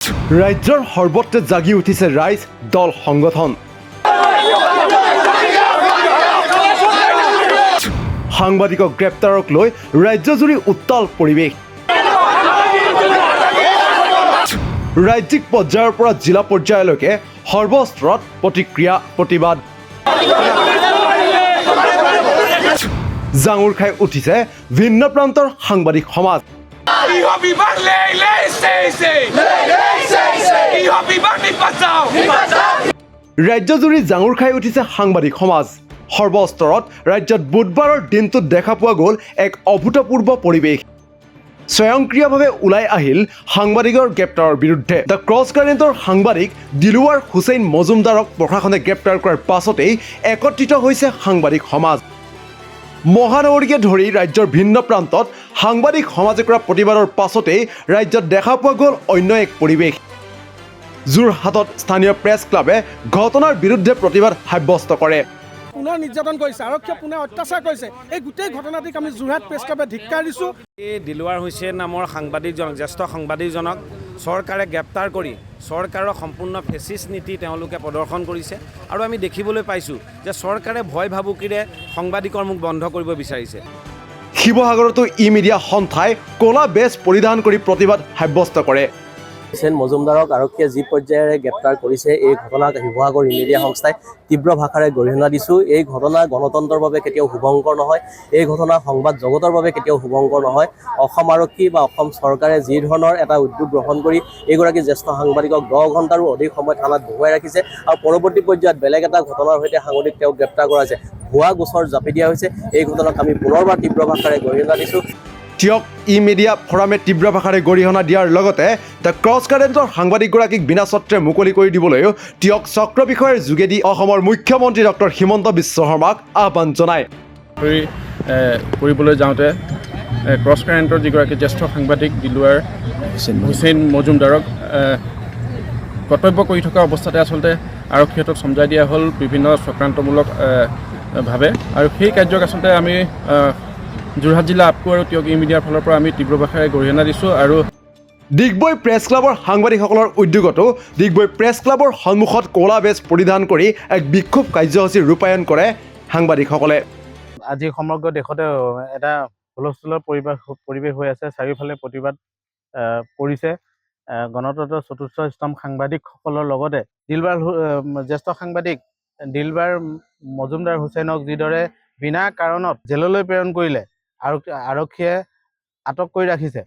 ৰাজ্যৰ সৰ্বত্ৰে জাগি উঠিছে ৰাইজ দল সংগঠন। সাংবাদিকক গ্ৰেপ্তাৰক লৈ ৰাজ্যজুৰি উত্তাল পৰিৱেশ। ৰাজ্যিক পৰ্যায়ৰ পৰা জিলা পৰ্যায়লৈকে সৰ্বস্তৰত প্ৰতিক্ৰিয়া প্ৰতিবাদ। জাঙুৰ খাই উঠিছে ভিন্ন প্ৰান্তৰ সাংবাদিক সমাজ। ৰাজ্যজুৰি জাঙুৰ খাই উঠিছে সাংবাদিক সমাজ। সৰ্বস্তৰত ৰাজ্যত বুধবাৰৰ দিনটোত দেখা পোৱা গ'ল এক অভূতপূৰ্ব পৰিৱেশ। স্বয়ংক্ৰিয়ভাৱে ওলাই আহিল সাংবাদিকৰ গ্ৰেপ্তাৰৰ বিৰুদ্ধে। দ্য ক্ৰছ কাৰেণ্টৰ সাংবাদিক দিলৱাৰ হুছেইন মজুমদাৰক প্ৰশাসনে গ্ৰেপ্তাৰ কৰাৰ পাছতেই একত্ৰিত হৈছে সাংবাদিক সমাজ। মহানগৰীকে ধৰি ৰাজ্যৰ ভিন্ন প্ৰান্তত সাংবাদিক সমাজে কৰা প্ৰতিবাদৰ পাছতেই ৰাজ্যত দেখা পোৱা গ'ল অন্য এক পৰিৱেশ। যোৰহাটত স্থানীয় প্ৰেছ ক্লাবে ঘটনাৰ বিৰুদ্ধে প্ৰতিবাদ সাব্যস্ত কৰে। পুনৰ নিৰ্যাতন কৰিছে, আৰক্ষীয়ে পুনৰ অত্যাচাৰ কৰিছে। এই গোটেই ঘটনাটিক আমি যোৰহাট প্ৰেছ ক্লাবে ধিক্কাৰ দিছোঁ। এই দিলৱাৰ হুছেইন নামৰ সাংবাদিকজনক, জ্যেষ্ঠ সাংবাদিকজনক চৰকাৰে গ্ৰেপ্তাৰ কৰি চৰকাৰৰ সম্পূৰ্ণ ফেচিষ্ট নীতি তেওঁলোকে প্ৰদৰ্শন কৰিছে। আৰু আমি দেখিবলৈ পাইছোঁ যে চৰকাৰে ভয় ভাবুকিৰে সাংবাদিকৰ মুখ বন্ধ কৰিব বিচাৰিছে। শিৱসাগৰতো ই মিডিয়া সন্থাই ক'লা বেজ পৰিধান কৰি প্ৰতিবাদ সাব্যস্ত কৰে। হুছেইন মজুমদাৰক আৰক্ষীয়ে যি পৰ্যায়েৰে গ্ৰেপ্তাৰ কৰিছে, এই ঘটনাক শিৱসাগৰ ই মিডিয়া সংস্থাই তীব্ৰ ভাষাৰে গৰিহণা দিছোঁ। এই ঘটনা গণতন্ত্ৰৰ বাবে কেতিয়াও শুভংকৰ নহয়। এই ঘটনা সংবাদ জগতৰ বাবে কেতিয়াও শুভংকৰ নহয়। অসম আৰক্ষী বা অসম চৰকাৰে যি ধৰণৰ এটা উদ্যোগ গ্ৰহণ কৰি এইগৰাকী জ্যেষ্ঠ সাংবাদিকক 10 ঘণ্টাৰো অধিক সময় থানাত বহুৱাই ৰাখিছে আৰু পৰৱৰ্তী পৰ্যায়ত বেলেগ এটা ঘটনাৰ সৈতে সাংবাদিক তেওঁক গ্ৰেপ্তাৰ কৰা হৈছে, ভুৱা গোচৰ জাপি দিয়া হৈছে। এই ঘটনাক আমি পুনৰবাৰ তীব্ৰ ভাষাৰে গৰিহণা দিছোঁ। তিয়ক ই মিডিয়া ফৰামে তীব্ৰ ভাষাৰে গৰিহণা দিয়াৰ লগতে দ্য ক্ৰছ কাৰেণ্টৰ সাংবাদিকগৰাকীক বিনা চৰ্তে মুকলি কৰি দিবলৈও তিয়ক চক্ৰ বিষয়ৰ যোগেদি অসমৰ মুখ্যমন্ত্ৰী ডক্টৰ হিমন্ত বিশ্ব শৰ্মাক আহ্বান জনায়। কৰিবলৈ যাওঁতে ক্ৰছ কাৰেণ্টৰ যিগৰাকী জ্যেষ্ঠ সাংবাদিক দিলৱাৰ হুছেইন মজুমদাৰক কৰ্তব্য কৰি থকা অৱস্থাতে আচলতে আৰক্ষী হাতত চমজাই দিয়া হ'ল বিভিন্ন চক্ৰান্তমূলক ভাৱে। আৰু সেই কাৰ্যক আচলতে আমি যোৰহাট জিলা আপকো আৰু তিয়ক ই মিডিয়াৰ ফালৰ পৰা আমি তীব্ৰ ভাষাৰে গৰিহণা দিছোঁ। আৰু ডিগবৈ প্ৰেছ ক্লাবৰ সাংবাদিকসকলৰ উদ্যোগতো ডিগবৈ প্ৰেছ ক্লাবৰ সন্মুখত ক'লা বেজ পৰিধান কৰি এক বিক্ষোভ কাৰ্যসূচী ৰূপায়ণ কৰে সাংবাদিকসকলে। আজি সমগ্ৰ দেশতে এটা হুলস্থুলৰ পৰিৱেশ হৈ আছে। চাৰিওফালে প্ৰতিবাদ কৰিছে গণতন্ত্ৰৰ চতুৰ্থ স্তম্ভ সাংবাদিকসকলৰ লগতে জ্যেষ্ঠ সাংবাদিক দিলৱাৰ মজুমদাৰ হুছেইনক যিদৰে বিনা কাৰণত জেললৈ প্ৰেৰণ কৰিলে, আৰক্ষীয়ে আটক কৰি ৰাখিছে,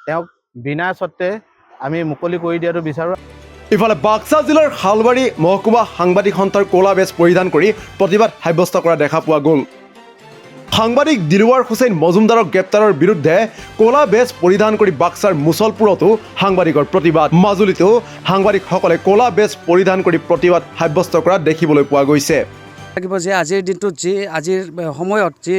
তেওঁক বিনা স্বত্বে আমি মুকলি কৰি দিয়াটো বিচাৰোঁ। ইফালে বাক্সা জিলাৰ শালবাৰী মহকুমা সাংবাদিক সন্থাৰ ক'লা বেজ পৰিধান কৰি প্ৰতিবাদ সাব্যস্ত কৰা দেখা পোৱা গ'ল। সাংবাদিক দিলৱাৰ হুছেইন মজুমদাৰক গ্ৰেপ্তাৰৰ বিৰুদ্ধে ক'লা বেজ পৰিধান কৰি বাক্সাৰ মুছলপুৰতো সাংবাদিকৰ প্ৰতিবাদ। মাজুলীতো সাংবাদিকসকলে ক'লা বেজ পৰিধান কৰি প্ৰতিবাদ সাব্যস্ত কৰা দেখিবলৈ পোৱা গৈছে। লাগিব যে আজিৰ দিনটোত আজিৰ সময়ত যি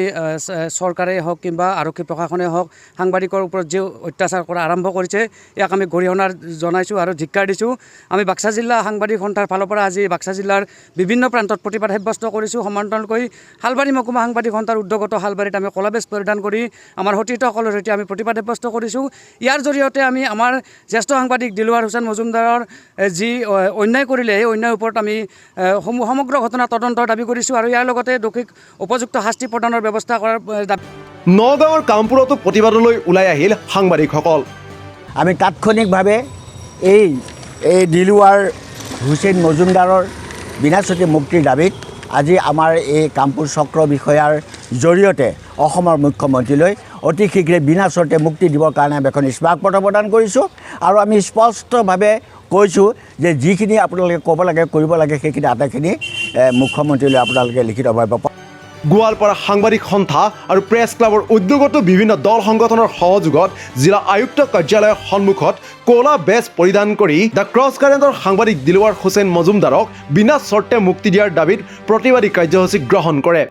চৰকাৰে হওক কিংবা আৰক্ষী প্ৰশাসনে হওক সাংবাদিকৰ ওপৰত যি অত্যাচাৰ কৰা আৰম্ভ কৰিছে, ইয়াক আমি গৰিহণা জনাইছোঁ আৰু ধিক্কাৰ দিছোঁ। আমি বাক্সা জিলা সাংবাদিক সন্থাৰ ফালৰ পৰা আজি বাক্সা জিলাৰ বিভিন্ন প্ৰান্তত প্ৰতিবাদ সাব্যস্ত কৰিছোঁ। সমান্তৰালকৈ শালবাৰী মহকুমা সাংবাদিক সন্থাৰ উদ্যোগত শালবাৰীত আমি ক'লা বেজ পৰিধান কৰি আমাৰ সতীৰ্থসকলৰ সৈতে আমি প্ৰতিবাদ সাব্যস্ত কৰিছোঁ। ইয়াৰ জৰিয়তে আমি আমাৰ জ্যেষ্ঠ সাংবাদিক দিলৱাৰ হুছেইন মজুমদাৰৰ যি অন্যায় কৰিলে, সেই অন্যায়ৰ ওপৰত আমি সমগ্ৰ ঘটনা তদন্তৰ দাবী কৰিছোঁ আৰু ইয়াৰ লগতে দোষীক উপযুক্ত শাস্তি প্ৰদানৰ ব্যৱস্থা কৰাৰ দাবী। নগাঁৱৰ কামপুৰতো প্ৰতিবাদলৈ ওলাই আহিল সাংবাদিকসকল। আমি তাৎক্ষণিকভাৱে এই দিলৱাৰ হুছেইন মজুমদাৰৰ বিনাচতি মুক্তিৰ দাবীত আজি আমাৰ এই কামপুৰ চক্ৰ বিষয়াৰ জৰিয়তে অসমৰ মুখ্যমন্ত্ৰীলৈ অতি শীঘ্ৰে বিনা চৰ্তে মুক্তি দিবৰ কাৰণে আমি এখন স্মাৰকপত্ৰ প্ৰদান কৰিছোঁ। আৰু আমি স্পষ্টভাৱে কৈছোঁ যে যিখিনি আপোনালোকে ক'ব লাগে কৰিব লাগে সেইখিনি আটাইখিনি মুখ্যমন্ত্ৰীলৈ আপোনালোকে লিখিতভাৱে পাব। গোৱালপাৰা সাংবাদিক সন্থা আৰু প্ৰেছ ক্লাবৰ উদ্যোগতো বিভিন্ন দল সংগঠনৰ সহযোগত জিলা আয়ুক্ত কাৰ্যালয়ৰ সন্মুখত ক'লা বেজ পৰিধান কৰি দ্য ক্ৰছ কাৰেণ্টৰ সাংবাদিক দিলৱাৰ হুছেইন মজুমদাৰক বিনা চৰ্তে মুক্তি দিয়াৰ দাবীত প্ৰতিবাদী কাৰ্যসূচী গ্ৰহণ কৰে।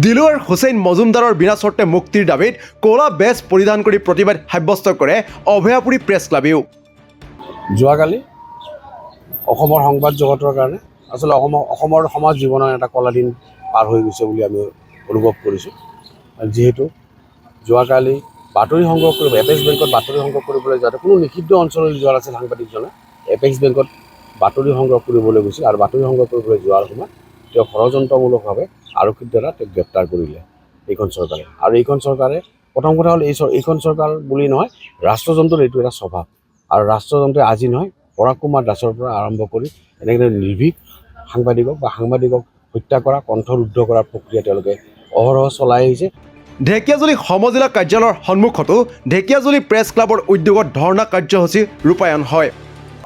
দিলৱাৰ হুছেইন মজুমদাৰৰ বিনা চৰ্তে মুক্তিৰ দাবীত ক'লা বেজ পৰিধান কৰি প্ৰতিবাদ সাব্যস্ত কৰে অভয়াপুৰী প্ৰেছ ক্লাবেও। যোৱাকালি অসমৰ সংবাদ জগতৰ কাৰণে আচলতে অসমৰ সমাজ জীৱনৰ এটা কলা দিন পাৰ হৈ গৈছে বুলি আমি অনুভৱ কৰিছোঁ। যিহেতু যোৱাকালি বাতৰি সংগ্ৰহ কৰিব, এপেক্স বেংকত বাতৰি সংগ্ৰহ কৰিবলৈ যাওঁতে কোনো নিষিদ্ধ অঞ্চললৈ যোৱা নাছিল সাংবাদিকজনে। এপেক্স বেংকত বাতৰি সংগ্ৰহ কৰিবলৈ গৈছিল আৰু বাতৰি সংগ্ৰহ কৰিবলৈ যোৱাৰ সময়ত তেওঁ ষড়যন্ত্ৰমূলকভাৱে আৰক্ষীৰ দ্বাৰা তেওঁক গ্ৰেপ্তাৰ কৰিলে এইখন চৰকাৰে। আৰু এইখন চৰকাৰে প্ৰথম কথা হ'ল এইখন চৰকাৰ বুলি নহয়, ৰাষ্ট্ৰযন্ত্ৰৰ এইটো এটা স্বভাৱ। আৰু ৰাষ্ট্ৰযন্ত্ৰে আজি নহয়, পৰাগ কুমাৰ দাসৰ পৰা আৰম্ভ কৰি এনেকৈ নিৰ্ভীক সাংবাদিকক হত্যা কৰা, কণ্ঠৰুদ্ধ কৰাৰ প্ৰক্ৰিয়া তেওঁলোকে অহৰহ চলাই আহিছে। ঢেকীয়াজুলি সমজিলা কাৰ্যালয়ৰ সন্মুখতো ঢেকীয়াজুলি প্ৰেছ ক্লাবৰ উদ্যোগত ধৰ্ণা কাৰ্যসূচী ৰূপায়ণ হয়।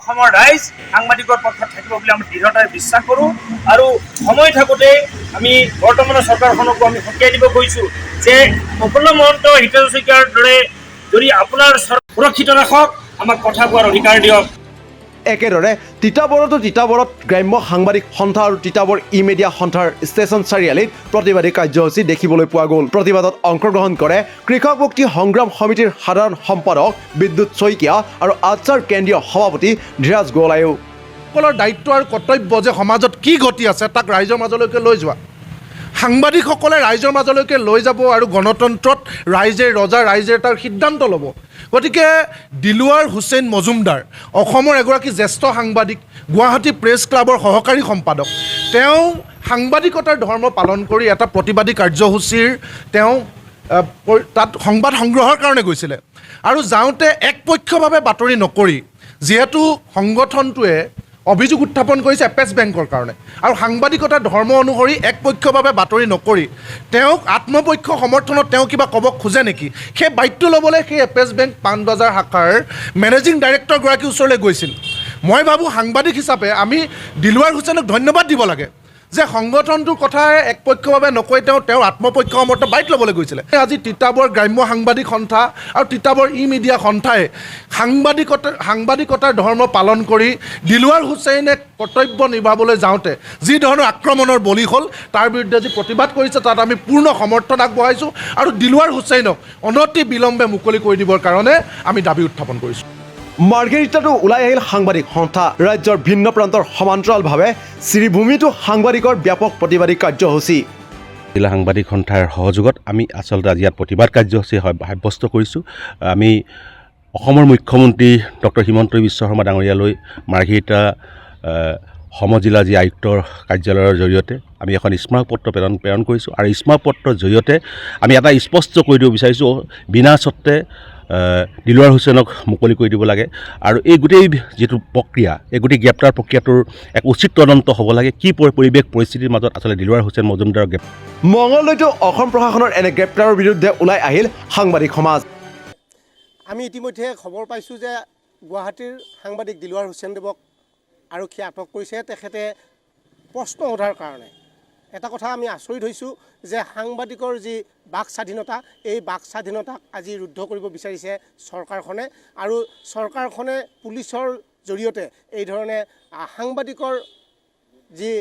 অসমৰ ৰাইজ সাংবাদিকৰ পক্ষত থাকিব বুলি আমি দৃঢ়তাৰে বিশ্বাস কৰোঁ আৰু সময় থাকোঁতে আমি বৰ্তমানৰ চৰকাৰখনকো আমি সকীয়াই দিব গৈছোঁ যে প্ৰফুল্ল মহন্ত, হিতেশ্বৰ শইকীয়াৰ দৰে যদি আপোনাৰ সুৰক্ষিত ৰাখক, আমাক কথা কোৱাৰ অধিকাৰ দিয়ক। একেদৰে তিতাবৰত গ্ৰাম্য সাংবাদিক সন্থা আৰু তিতাবৰ ই মিডিয়া সন্থাৰ ষ্টেচন চাৰিআলিত প্ৰতিবাদী কাৰ্যসূচী দেখিবলৈ পোৱা গ'ল। প্ৰতিবাদত অংশগ্ৰহণ কৰে কৃষক মুক্তি সংগ্ৰাম সমিতিৰ সাধাৰণ সম্পাদক বিদ্যুৎ শইকীয়া আৰু আটছাৰ কেন্দ্ৰীয় সভাপতি ধীৰাজ গোৱালায়ো। সকলৰ দায়িত্ব আৰু কৰ্তব্য যে সমাজত কি ঘটি আছে তাক ৰাইজৰ মাজলৈকে লৈ যোৱা। সাংবাদিকসকলে ৰাইজৰ মাজলৈকে লৈ যাব আৰু গণতন্ত্ৰত ৰাইজে ৰজা, ৰাইজে তাৰ সিদ্ধান্ত ল'ব। গতিকে দিলৱাৰ হুছেইন মজুমদাৰ অসমৰ এগৰাকী জ্যেষ্ঠ সাংবাদিক, গুৱাহাটী প্ৰেছ ক্লাবৰ সহকাৰী সম্পাদক, তেওঁ সাংবাদিকতাৰ ধৰ্ম পালন কৰি এটা প্ৰতিবাদী কাৰ্যসূচীৰ তেওঁ তাত সংবাদ সংগ্ৰহৰ কাৰণে গৈছিলে আৰু যাওঁতে একপক্ষভাৱে বাতৰি নকৰি, যিহেতু সংগঠনটোৱে অভিযোগ উত্থাপন কৰিছে এপেক্স বেংকৰ কাৰণে আৰু সাংবাদিকতাৰ ধৰ্ম অনুসৰি একপক্ষভাৱে বাতৰি নকৰি তেওঁক আত্মপক্ষ সমৰ্থনত তেওঁ কিবা ক'ব খোজে নেকি, সেই বাধ্য ল'বলৈ সেই এপেক্স বেংক পাণবজাৰ শাখাৰ মেনেজিং ডাইৰেক্টৰগৰাকীৰ ওচৰলৈ গৈছিল। মই ভাবোঁ সাংবাদিক হিচাপে আমি দিলৱাৰ হুছেইনক ধন্যবাদ দিব লাগে যে সংগঠনটোৰ কথা একপক্ষভাৱে নকৈ তেওঁৰ আত্মপক্ষ সমৰ্থ বাইক ল'বলৈ গৈছিলে। আজি তিতাবৰ গ্ৰাম্য সাংবাদিক সন্থা আৰু তিতাবৰ ই মিডিয়া সন্থাই সাংবাদিকতাৰ ধৰ্ম পালন কৰি দিলৱাৰ হুছেইনে কৰ্তব্য নিভাবলৈ যাওঁতে যি ধৰণৰ আক্ৰমণৰ বলি হ'ল তাৰ বিৰুদ্ধে যি প্ৰতিবাদ কৰিছে তাত আমি পূৰ্ণ সমৰ্থন আগবঢ়াইছোঁ আৰু দিলৱাৰ হুছেইনক অনতি বিলম্বে মুকলি কৰি দিবৰ কাৰণে আমি দাবী উত্থাপন কৰিছোঁ। মাৰ্ঘেৰিটাতো ওলাই আহিল সাংবাদিক সন্থা। ৰাজ্যৰ ভিন্ন প্ৰান্তৰ সমান্তৰালভাৱে শ্ৰীভূমিতো সাংবাদিকৰ ব্যাপক প্ৰতিবাদী কাৰ্যসূচী। জিলা সাংবাদিক সন্থাৰ সহযোগত আমি আচলতে আজি ইয়াত প্ৰতিবাদ কাৰ্যসূচী সাব্যস্ত কৰিছোঁ। আমি অসমৰ মুখ্যমন্ত্ৰী ডক্টৰ হিমন্ত বিশ্ব শৰ্মা ডাঙৰীয়ালৈ মাৰ্ঘেৰিটা সমজিলা যি আয়ুক্তৰ কাৰ্যালয়ৰ জৰিয়তে আমি এখন স্মাৰকপত্ৰ প্ৰেৰণ কৰিছোঁ আৰু স্মাৰকপত্ৰৰ জৰিয়তে আমি এটা স্পষ্ট কৰি দিব বিচাৰিছোঁ, বিনা স্বত্বে দিলৱাৰ হুছেইনক মুকলি কৰি দিব লাগে আৰু এই গোটেই যিটো প্ৰক্ৰিয়া, এই গোটেই গ্ৰেপ্তাৰ প্ৰক্ৰিয়াটোৰ এক উচিত তদন্ত হ'ব লাগে। কি পৰিৱেশ পৰিস্থিতিৰ মাজত আচলতে দিলৱাৰ হুছেইন মজুমদাৰক মঙলদৈতো অসম প্ৰশাসনৰ এনে গ্ৰেপ্তাৰৰ বিৰুদ্ধে ওলাই আহিল সাংবাদিক সমাজ। আমি ইতিমধ্যে খবৰ পাইছোঁ যে গুৱাহাটীৰ সাংবাদিক দিলৱাৰ হুছেইনদেৱক আৰক্ষীয়ে আটক কৰিছে। তেখেতে প্ৰশ্ন সোধাৰ কাৰণে এটা কথা আমি আচৰিত হৈছোঁ যে সাংবাদিকৰ যি বাক স্বাধীনতা, এই বাক স্বাধীনতাক আজি ৰুদ্ধ কৰিব বিচাৰিছে চৰকাৰখনে আৰু চৰকাৰখনে পুলিচৰ জৰিয়তে এই ধৰণে সাংবাদিকৰ যি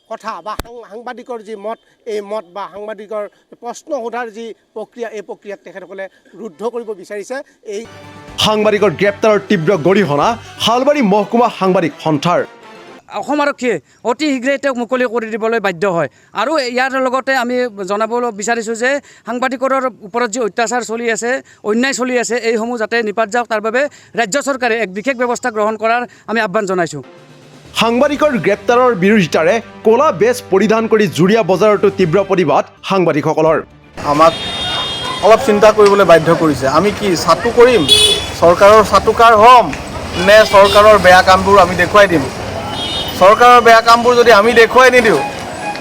কথা বা সাংবাদিকৰ যি মত, এই মত বা সাংবাদিকৰ প্ৰশ্ন সোধাৰ যি প্ৰক্ৰিয়া, এই প্ৰক্ৰিয়াক তেখেতসকলে ৰুদ্ধ কৰিব বিচাৰিছে। এই সাংবাদিকৰ গ্ৰেপ্তাৰৰ তীব্ৰ গৰিহণা শালবাৰী মহকুমা সাংবাদিক সন্থাৰ। অসম আৰক্ষীয়ে অতি শীঘ্ৰে তেওঁক মুকলি কৰি দিবলৈ বাধ্য হয় আৰু ইয়াৰ লগতে আমি জনাব বিচাৰিছোঁ যে সাংবাদিকৰ ওপৰত যি অত্যাচাৰ চলি আছে, অন্যায় চলি আছে, এইসমূহ যাতে নিপাত যাওক তাৰ বাবে ৰাজ্য চৰকাৰে এক বিশেষ ব্যৱস্থা গ্ৰহণ কৰাৰ আমি আহ্বান জনাইছোঁ। সাংবাদিকৰ গ্ৰেপ্তাৰৰ বিৰোধিতাৰে ক'লা বেজ পৰিধান কৰি জুৰীয়া বজাৰতো তীব্ৰ প্ৰতিবাদ সাংবাদিকসকলৰ। আমাক অলপ চিন্তা কৰিবলৈ বাধ্য কৰিছে। আমি কি চাটু কৰিম, চৰকাৰৰ চাটুকাৰ হ'ম নে চৰকাৰৰ বেয়া কামবোৰ আমি দেখুৱাই দিম? চৰকাৰৰ বেয়া কামবোৰ যদি আমি দেখুৱাই নিদিওঁ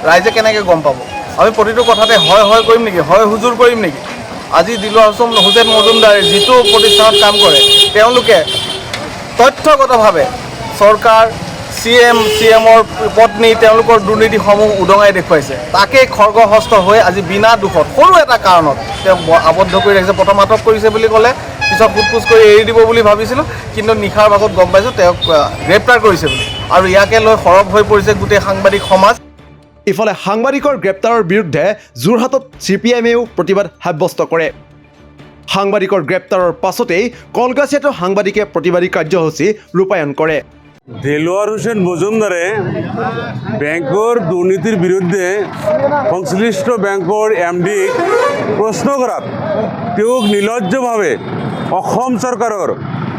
ৰাইজে কেনেকৈ গম পাব? আমি প্ৰতিটো কথাতে হয় কৰিম নেকি, হয় হুজুৰ কৰিম নেকি? আজি দিলৱাৰ হুছেইন মজুমদাৰে যিটো প্ৰতিষ্ঠানত কাম কৰে তেওঁলোকে তথ্যগতভাৱে চৰকাৰ, চিএমৰ পত্নী তেওঁলোকৰ দুৰ্নীতিসমূহ উদঙাই দেখুৱাইছে। তাকেই খৰ্গহস্ত হৈ আজি বিনা দুখত সৰু এটা কাৰণত তেওঁ আবদ্ধ কৰি ৰাখিছে। প্ৰথম আটক কৰিছে বুলি ক'লে, পিছত সোধপোছ কৰি এৰি দিব বুলি ভাবিছিলোঁ, কিন্তু নিশাৰ ভাগত গম পাইছোঁ তেওঁক গ্ৰেপ্তাৰ কৰিছে বুলি আৰু ইয়াকে লৈ সৰব হৈ পৰিছে গোটেই সাংবাদিক সমাজ। ইফালে সাংবাদিকৰ গ্ৰেপ্তাৰৰ বিৰুদ্ধে যোৰহাটত CPIMয়েও প্ৰতিবাদ সাব্যস্ত কৰে। সাংবাদিকৰ গ্ৰেপ্তাৰৰ পাছতেই কলগাছিয়াতো সাংবাদিকে প্ৰতিবাদী কাৰ্যসূচী ৰূপায়ণ কৰে। দেলোয়াৰ হোসেন মজুমদাৰে বেংকৰ দুৰ্নীতিৰ বিৰুদ্ধে সংশ্লিষ্ট বেংকৰ এমডি প্ৰশ্ন কৰাত তেওঁক নিলজ্জভাৱে অসম চৰকাৰৰ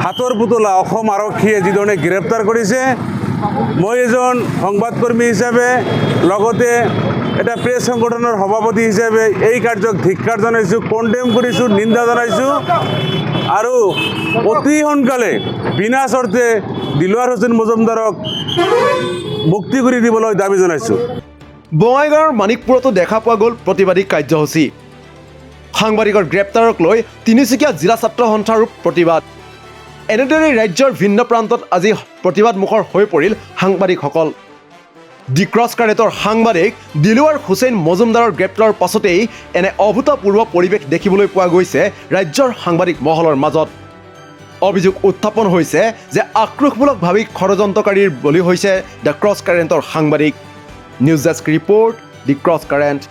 হাতৰ পুতলা অসম আৰক্ষীয়ে যিধৰণে গ্ৰেপ্তাৰ কৰিছে, মই এজন সংবাদকৰ্মী হিচাপে লগতে এটা প্ৰেছ সংগঠনৰ সভাপতি হিচাপে এই কাৰ্যক ধিক্কাৰ জনাইছোঁ, কণ্ডেম কৰিছোঁ, নিন্দা জনাইছোঁ আৰু অতি সোনকালে বিনা চৰ্তে দিলৱাৰ হোসেন মজুমদাৰক মুক্তি কৰি দিবলৈ দাবী জনাইছোঁ। বঙাইগাঁৱৰ মানিকপুৰতো দেখা পোৱা গ'ল প্ৰতিবাদী কাৰ্যসূচী। সাংবাদিকৰ গ্ৰেপ্তাৰক লৈ তিনিচুকীয়া জিলা ছাত্ৰ সন্থাৰ প্ৰতিবাদ। এনেদৰে ৰাজ্যৰ ভিন্ন প্ৰান্তত আজি প্ৰতিবাদমুখৰ হৈ পৰিল সাংবাদিকসকল। দি ক্ৰছ কাৰেণ্টৰ সাংবাদিক দিলৱাৰ হোসেন মজুমদাৰৰ গ্ৰেপ্তাৰৰ পাছতেই এনে অভূতপূৰ্ব পৰিৱেশ দেখিবলৈ পোৱা গৈছে ৰাজ্যৰ সাংবাদিক মহলৰ মাজত। অভিযোগ উত্থাপন হৈছে যে আক্ৰোশমূলকভাৱে ষড়যন্ত্ৰকাৰীৰ বলি হৈছে দ্য ক্ৰছ কাৰেণ্টৰ সাংবাদিক। নিউজ ডেস্ক ৰিপৰ্ট, দি ক্ৰছ কাৰেণ্ট।